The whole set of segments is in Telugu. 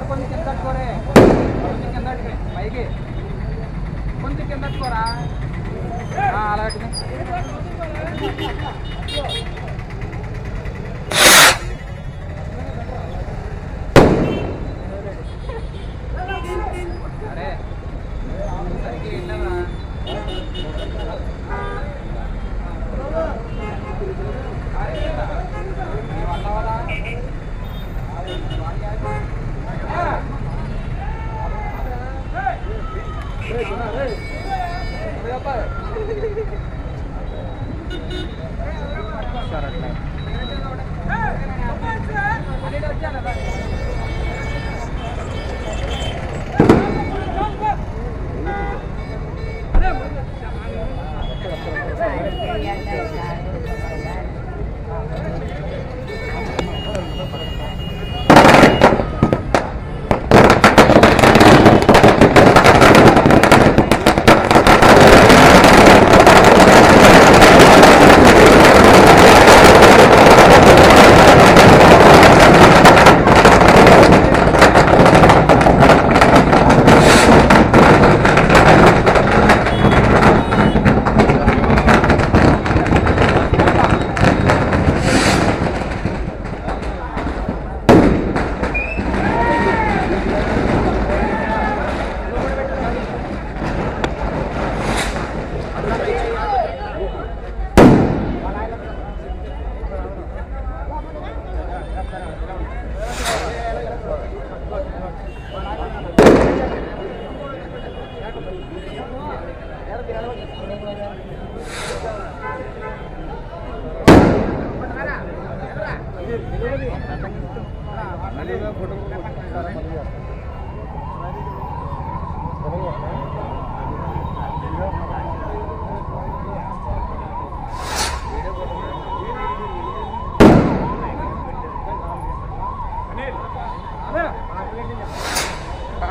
కొంచెం కింద తట్టుకోరే, కొంచెం కింద పైకి కొంచెం కింద తట్టుకోరా. అలాంటి అరే సరికి వెళ్ళామరా.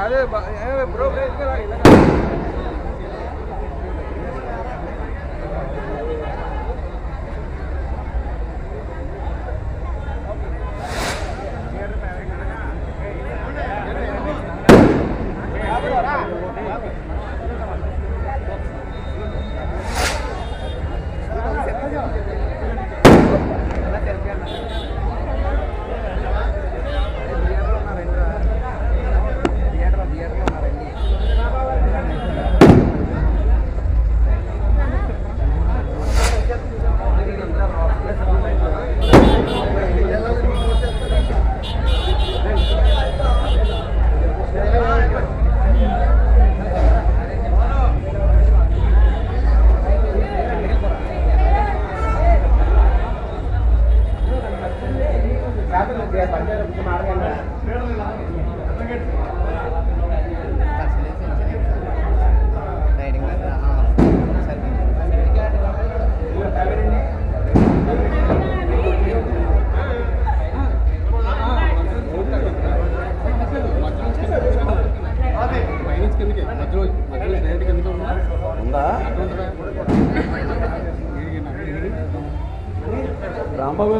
అదే బ్రో రాంబాబు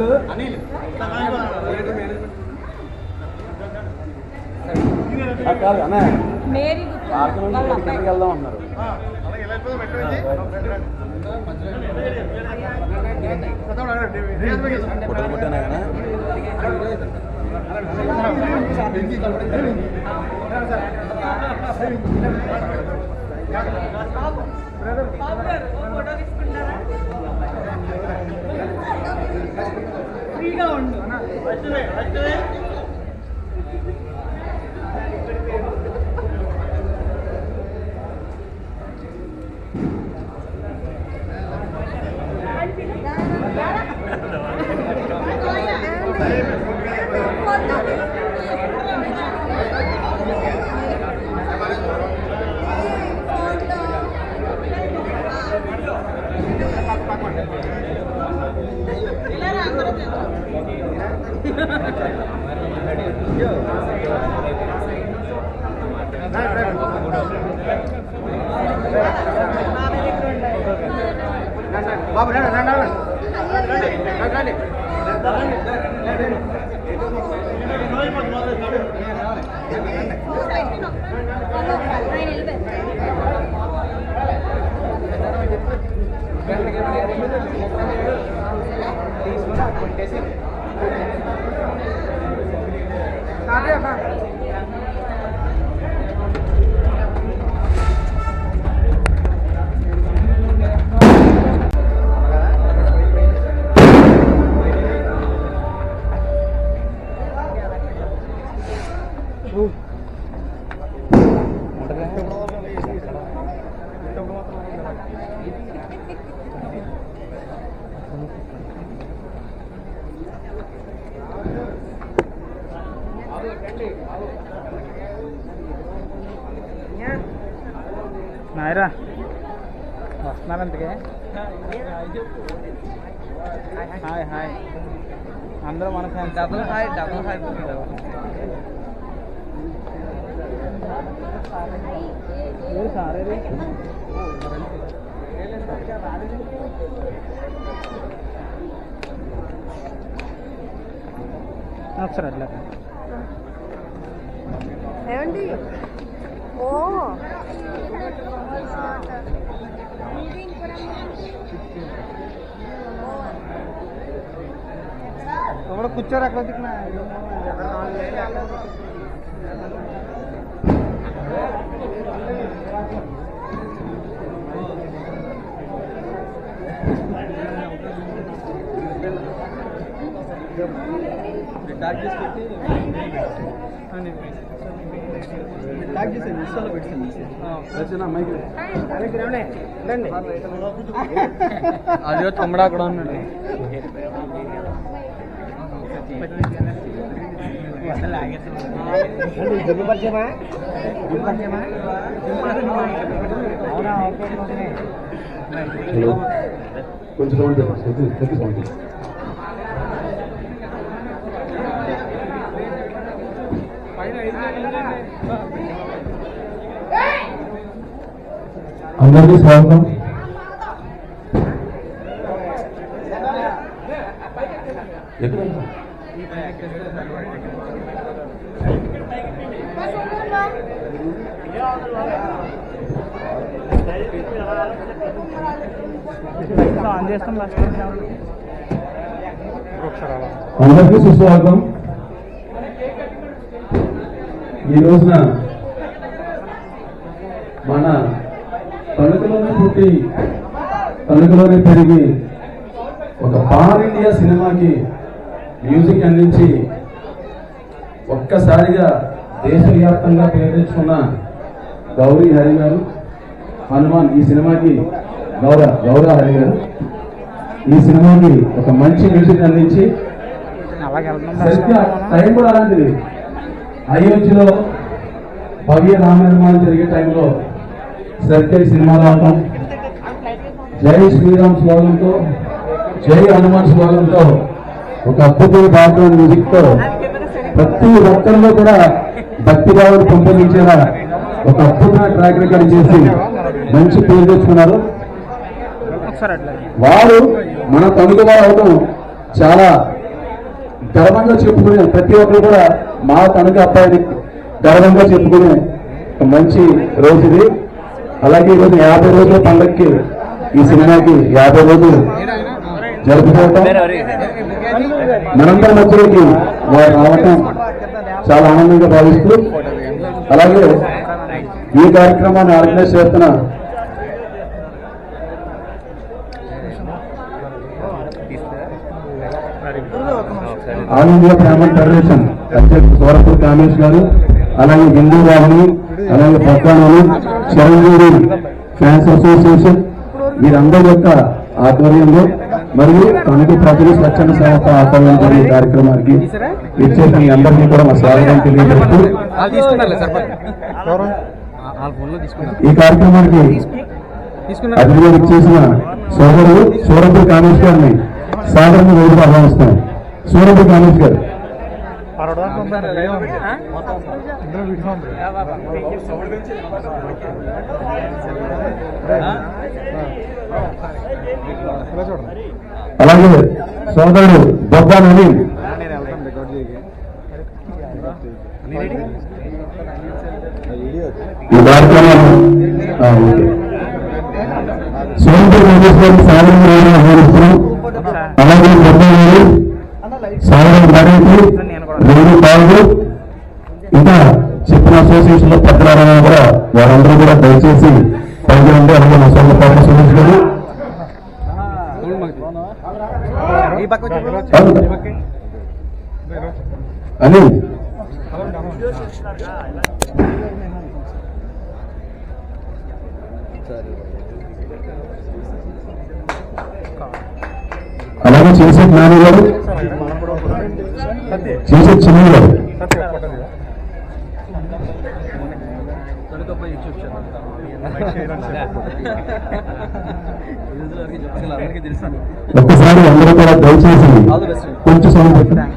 కాదు అన్న కిందకి వెళ్దాం అంటున్నారు. పుట్టలు పుట్టానా కదా ఫ్రీగా ఉండు. బాబు రండి నాయరా వస్తున్నారంతకే హాయ్ హాయ్ అందరూ మన ఫ్యాన్స్ డబుల్ హాయ్ సారే ఒకసారి అట్లా ఏమండి ఓ ఎవడో కూర్చోరు అక్కడ దిక్కున అదే తమ్ముడు అక్కడ ఉన్నాడు కొంచెం అందరికీ స్వాగతం. అందరికీ సుస్వాగతం. ఈ రోజున మన తణుకులోనే పుట్టి తణుకులోనే పెరిగి ఒక పాన్ ఇండియా సినిమాకి మ్యూజిక్ అందించి ఒక్కసారిగా దేశవ్యాప్తంగా పేరు తెచ్చుకున్న గౌరీ హరి గారు, హనుమాన్ ఈ సినిమాకి గౌర హరి గారు ఈ సినిమాకి ఒక మంచి మ్యూజిక్ అందించి సరిగ్గా టైం కూడా అలాంటిది. అయోధ్యలో భవ్య రామ నిర్మాణం జరిగే టైంలో సరిగ్గా ఈ సినిమా రావటం, జై శ్రీరామ్ స్లోగంతో జై హనుమాన్ స్లోగంతో ఒక అద్భుతమైన బ్యాక్గ్రౌండ్ మ్యూజిక్ తో ప్రతి ఒక్కరిలో కూడా భక్తి భావాన్ని పెంపొందించేలా ఒక అద్భుతమైన ట్రాక్ రికార్డ్ చేసి మంచి పేరు తెచ్చుకున్నారు. వారు మన తణుకు వారు అవడం చాలా గర్వంగా చెప్పుకునే, ప్రతి ఒక్కరు కూడా మా తణుకు అబ్బాయిని గర్వంగా చెప్పుకునే ఒక మంచి రోజు ఇది. అలాగే ఈరోజు 50 రోజుల పండుగకి ఈ సినిమాకి 50 రోజులు జరుపుకోవటం, మనందరి మధ్యలోకి వారు రావటం చాలా ఆనందంగా భావిస్తూ, అలాగే ఈ కార్యక్రమాన్ని ఆర్గనైజ్ చేస్తున్న ఆల్ ఇండియా బ్రాహ్మణ్ ఫెడరేషన్ అధ్యక్షుడు సోరపూర్ కామేష్ గారు, అలాగే హిందూ రాహుని, అలాగే పక్కానోని చిరంజీవి ఫ్యాన్స్ అసోసియేషన్ వీరందరి యొక్క ఆధ్వర్యంలో మరియు తణుకు ప్రజలు స్వచ్ఛంద సంస్థ ఆధ్వర్యంలో జరిగే కార్యక్రమానికి ఇచ్చేసిన మీ అందరికీ కూడా మా స్వాగతం తెలియజేస్తూ, ఈ కార్యక్రమానికి అతిథిగా ఇచ్చేసిన సోదరుడు సోరపూర్ కామేష్ గారిని సాధారణ వేదిక ఆహ్వానిస్తాం. సూరపూర్ కామేష్ గారు అలాగే సోదరుడు బొబ్బా నవీన్, ఈ కార్యక్రమం సోమపూర్ కామేష్ గారిని సాధారణ వేదిక ఆహ్వానిస్తున్నాం. అలాగే బొబ్బా నవీన్, సాధారణ గారికి, రేణు బాబు, ఇంకా చెప్పిన అసోసియేషన్ లో పెద్దలైనా కూడా వారందరూ కూడా దయచేసి పైకి ఉంటే అలాగే మా సొంత పార్టీ సురేష్ గారు అని అలాగే చేసే జ్ఞాని గారు చేసే చిన్న గారు ఒక్కసారి అందరూ కూడా దయచేసి కొంచెం సమయం పెట్టండి.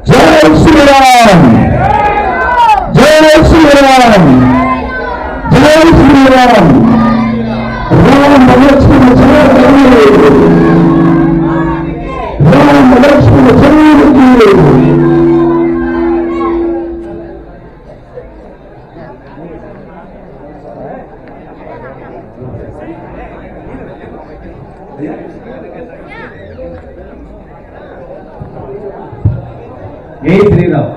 జై శ్రీరామ్ జై శ్రీరామ్ జై శ్రీరామ్ రామ లక్ష్మణ రామ లక్ష్మణ జై శ్రీరామ్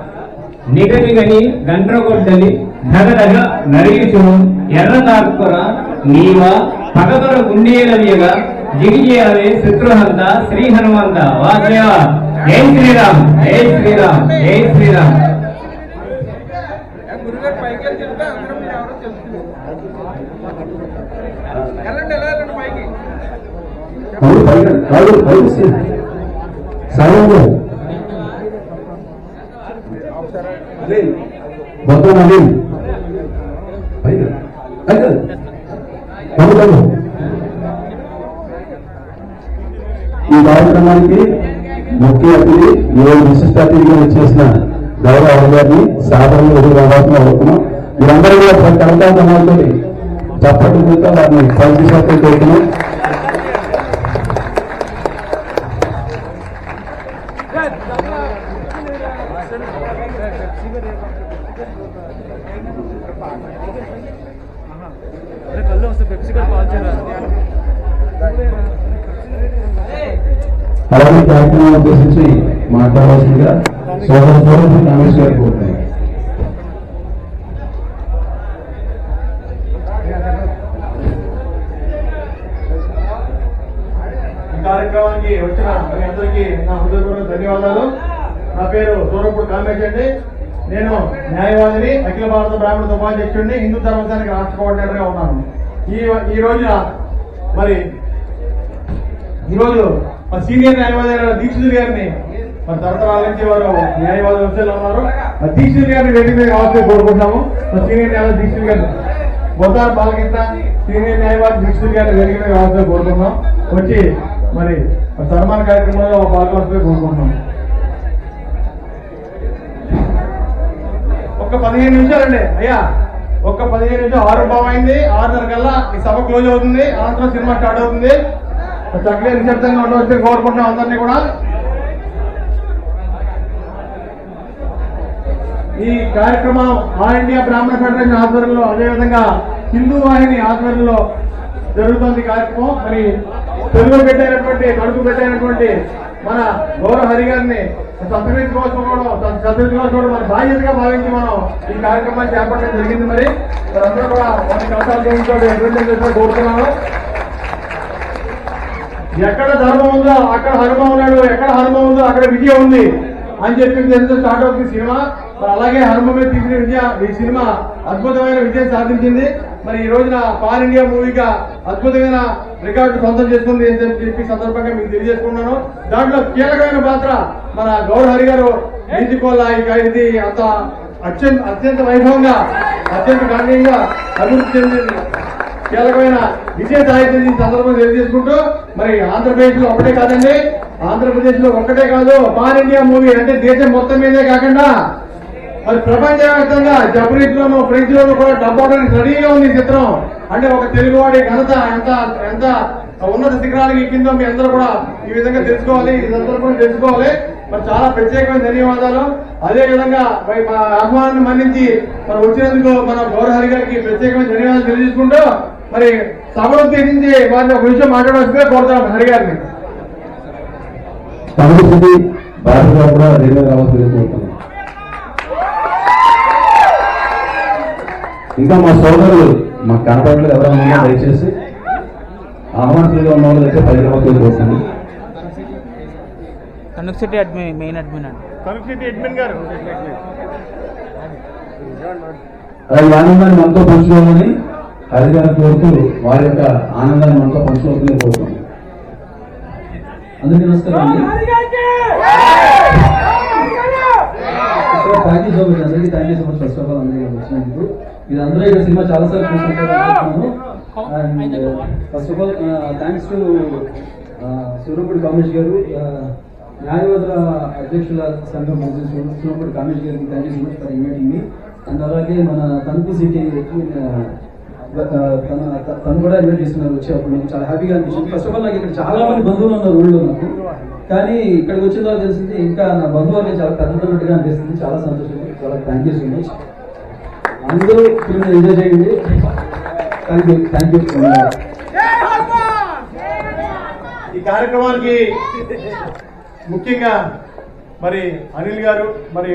నిగనిగని గండ్రగొడ్డలి ధగధగ నరిగిచును ఎర్ర తాకుర నీవ పగదొర గుండేలవియగా దిగిచేయవే శత్రుహంత శ్రీ హనుమంత వాసయ జై శ్రీరామ్ జై శ్రీరామ్ జై శ్రీరామ్ గురుగారు పైకి వెళ్ళి చెప్తే అందరం మీరు ఎవరో తెలుస్తుంది వెళ్ళండి పైకి మొత్తం అది ఈ కార్యక్రమానికి ముఖ్య అతిథి ఈరోజు విశిష్ట అతిథిగా వచ్చేసిన గౌరవ గారిని సాధారణ ఎదురుగా అవుతున్నాం. మీరందరూ కూడా కవితాతో చప్పట్లతో వారిని పరిశీలిస్తూ కోరుతున్నాం. అలాగే కార్యక్రమం ఉద్దేశించి మాట్లాడవలసిందిగా సోదరు కాంగ్రెస్ గారు కోరుతున్నాయి. ఈ కార్యక్రమానికి వచ్చిన మీ అందరికీ నా హృదయపూర్వక ధన్యవాదాలు. నా పేరు దూరపూడి కామేష్ అండి. నేను న్యాయవాదిని, అఖిల భారత బ్రాహ్మణ ఉపాధ్యక్షుడిని, హిందూ ధర్మశానికి రాష్ట్ర కోఆర్డినేటర్ గా ఉన్నాను. ఈ రోజున మరి ఈరోజు సీనియర్ న్యాయవాది దీక్షితులు గారిని మరి తరతరాల నుంచి వారు న్యాయవాద వ్యవస్థలో ఉన్నారు. దీక్షితులు గారిని వేదిక మీద కావాల్సి కోరుకుంటున్నాము. సీనియర్ న్యాయవాది దీక్షితులు గారిని బొద్దారు బాలకృష్ణ సీనియర్ న్యాయవాది దీక్షితులు గారిని వేదిక మీద కావాల్సి కోరుకుంటున్నాం. వచ్చి మరి సన్మాన కార్యక్రమంలో పాల్గొనాల్సి కోరుకుంటున్నాం. ఒక్క 15 నిమిషాలండి అయ్యా, ఒక్క 15 నిమిషాలు 6:15 అయింది. 6:30 కల్లా ఈ సభ క్లోజ్ అవుతుంది. అనంతరం సినిమా స్టార్ట్ అవుతుంది. చక్కగా నిశ్శబ్దంగా ఉండవలసి కోరుకుంటున్నాం అందరినీ కూడా. ఈ కార్యక్రమం ఆల్ ఇండియా బ్రాహ్మణ ఫెడరేషన్ ఆధ్వర్యంలో, అదేవిధంగా హిందూ వాహిని ఆధ్వర్యంలో జరుగుతుంది కార్యక్రమం. మరి తెలుగు పెట్టైనటువంటి మన గౌరవ హరి గారిని సత్కరించుకోవచ్చు మన బాధ్యతగా భావించి మనం ఈ కార్యక్రమాన్ని చేపట్టడం జరిగింది. మరి అందరూ కూడా మన కష్టాలు కోరుతున్నాము. ఎక్కడ ధర్మం ఉందో అక్కడ హనుమ ఉన్నాడు, ఎక్కడ హనుమ ఉందో అక్కడ విజయం ఉంది అని చెప్పి స్టార్ట్ అవుతుంది సినిమా. మరి అలాగే హనుమ మీద తీసిన ఈ సినిమా అద్భుతమైన విజయం సాధించింది. మరి ఈ రోజున పాన్ ఇండియా మూవీగా అద్భుతమైన రికార్డు సొంతం చేసుకుంది అని చెప్పి సందర్భంగా మీకు తెలియజేసుకున్నాను. దాంట్లో కీలకమైన పాత్ర మన గౌరవ హరి గారు మ్యూజికోల్ ఇది అంత అత్యంత వైభవంగా, అత్యంత గణనీయంగా అభివృద్ధి చెందింది. కీలకమైన విజయ సాహిత్యం ఈ సందర్భంగా తెలియజేసుకుంటూ, మరి ఆంధ్రప్రదేశ్ లో ఒకటే కాదండి, ఆంధ్రప్రదేశ్ లో ఒక్కటే కాదు, పాన్ ఇండియా మూవీ అంటే దేశం మొత్తం మీదే కాకుండా మరి ప్రపంచవ్యాప్తంగా జపనీస్ లోను, ఫ్రెంచ్ లోను కూడా డబ్బవడానికి రెడీగా ఉంది ఈ చిత్రం. అంటే ఒక తెలుగువాడి ఘనత ఎంత ఉన్నత శిఖరానికి ఎక్కిందో మీ అందరూ కూడా ఈ విధంగా తెలుసుకోవాలి, ఈ సందర్భంగా తెలుసుకోవాలి. మరి చాలా ప్రత్యేకమైన ధన్యవాదాలు. అదేవిధంగా మరి మా ఆహ్వానాన్ని మన్నించి మరి వచ్చినందుకు మన గౌరవ హరి గారికి ప్రత్యేకమైన ధన్యవాదాలు తెలియజేసుకుంటూ, మరి సభను ఉద్దేశించి వారిని ఒక విషయం మాట్లాడాల్సిందిగా కోరుతాం హరి గారిని. భారత గారు కూడా రేడియో రావాల్సింది కోరుతున్నాను. ఇంకా మా సోదరులు మాకు కనపడలేదు ఎవరైనా ఉన్నా దయచేసి ఆహ్వానితులుగా ఉన్న వాళ్ళు అయితే 10 రావాల్సింది కోరుతున్నాను. కనుక్ సిటీ అడ్మిన్, మెయిన్ అడ్మిన్ అండి. కనుక్ సిటీ అడ్మిన్ గారు ఈ ఆనందాన్ని మనతో పంచుకోవాలని హరిగారిని కోరుతూ వారి యొక్క ఆనందాన్ని మనతో పంచుకోవాలని కోరుతున్నాను. అందరికీ నమస్కారం అండి. థ్యాంక్ యూ సో మచ్, అందరికీ thank you so much first of all అందరికీ వచ్చినందుకు. ఇది అందరూ ఇక్కడ సినిమా చాలాసార్లు చూసుకుంటాను. And first of all thanks to Surampudi Kamesh గారు, న్యాయవాదుల అధ్యక్షుల సంఘం సూరంపూడి కామేష్ గారికి thank you so much for inviting me. And అలాగే మన తణుకు సిటీ తను కూడా ఇన్వైట్ చేస్తున్నారు వచ్చేటప్పుడు నాకు చాలా హ్యాపీగా అనిపించింది. ఫస్ట్ ఆఫ్ ఆల్ నాకు ఇక్కడ చాలా మంది బంధువులు ఉన్నారు ఊళ్ళో నాకు, కానీ ఇక్కడికి వచ్చిన తర్వాత తెలిసింది ఇంకా నా బంధువులకి చాలా పెద్దగా అనిపిస్తుంది. చాలా సంతోషంగా, చాలా థ్యాంక్ యూ సో మచ్. అందరూ ఫిల్మ్ ఎంజాయ్ చేయండి. Thank you. ఈ కార్యక్రమానికి ముఖ్యంగా మరి అనిల్ గారు, మరి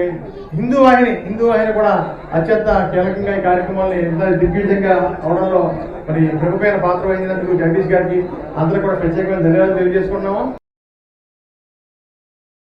హిందూ వాహిని కూడా అత్యంత కీలకంగా ఈ కార్యక్రమాన్ని ఎంత దిగ్విజయంగా అవడంలో మరి ప్రముఖమైన పాత్ర వహించినందుకు జగదీష్ గారికి అందరూ కూడా ప్రత్యేకమైన ధన్యవాదాలు తెలియజేసుకున్నాము.